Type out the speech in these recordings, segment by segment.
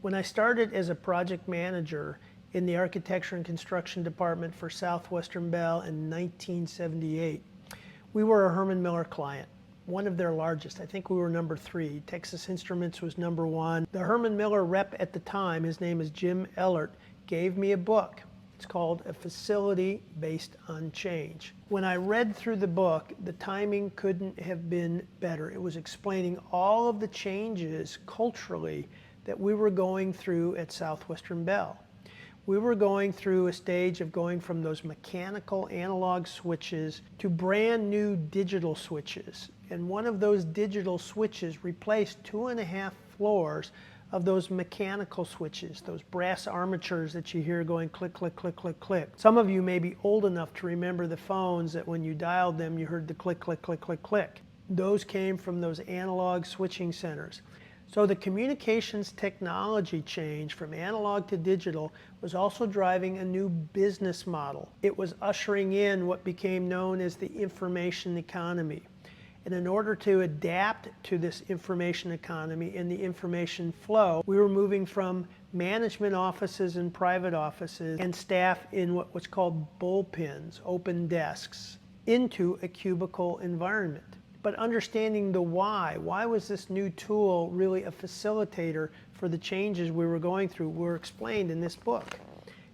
When I started as a project manager in the architecture and construction department for Southwestern Bell in 1978, we were a Herman Miller client, one of their largest. I think we were number 3. Texas Instruments was number 1. The Herman Miller rep at the time, his name is Jim Ellert, gave me a book. It's called A Facility Based on Change. When I read through the book, the timing couldn't have been better. It was explaining all of the changes culturally that we were going through at Southwestern Bell. We were going through a stage of going from those mechanical analog switches to brand new digital switches. And one of those digital switches replaced 2.5 floors of those mechanical switches, those brass armatures that you hear going click, click, click, click, click. Some of you may be old enough to remember the phones that when you dialed them, you heard the click, click, click, click, click. Those came from those analog switching centers. So the communications technology change from analog to digital was also driving a new business model. It was ushering in what became known as the information economy. And in order to adapt to this information economy and the information flow, we were moving from management offices and private offices and staff in what was called bullpens, open desks, into a cubicle environment. But understanding the why was this new tool really a facilitator for the changes we were going through were explained in this book.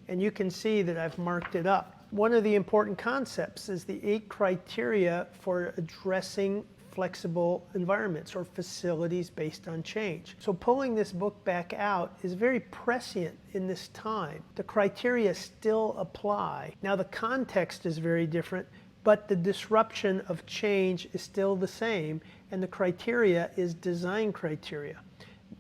And you can see that I've marked it up. One of the important concepts is the 8 criteria for addressing flexible environments or facilities based on change. So pulling this book back out is very prescient in this time. The criteria still apply. Now the context is very different, but the disruption of change is still the same, and the criteria is design criteria.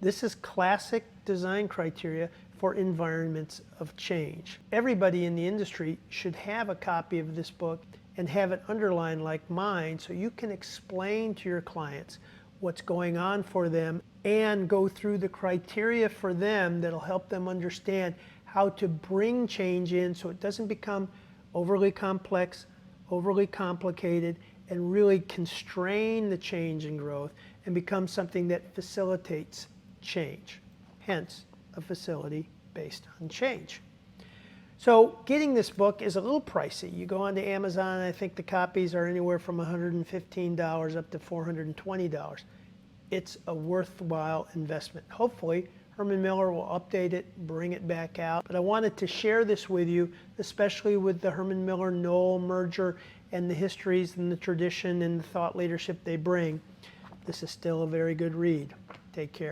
This is classic design criteria for environments of change. Everybody in the industry should have a copy of this book and have it underlined like mine so you can explain to your clients what's going on for them and go through the criteria for them that'll help them understand how to bring change in so it doesn't become overly complex, overly complicated, and really constrain the change and growth and become something that facilitates change. Hence, a facility based on change. So getting this book is a little pricey. You go onto Amazon, and I think the copies are anywhere from $115 up to $420. It's a worthwhile investment. Hopefully, Herman Miller will update it, bring it back out. But I wanted to share this with you, especially with the Herman Miller-Knoll merger and the histories and the tradition and the thought leadership they bring. This is still a very good read. Take care.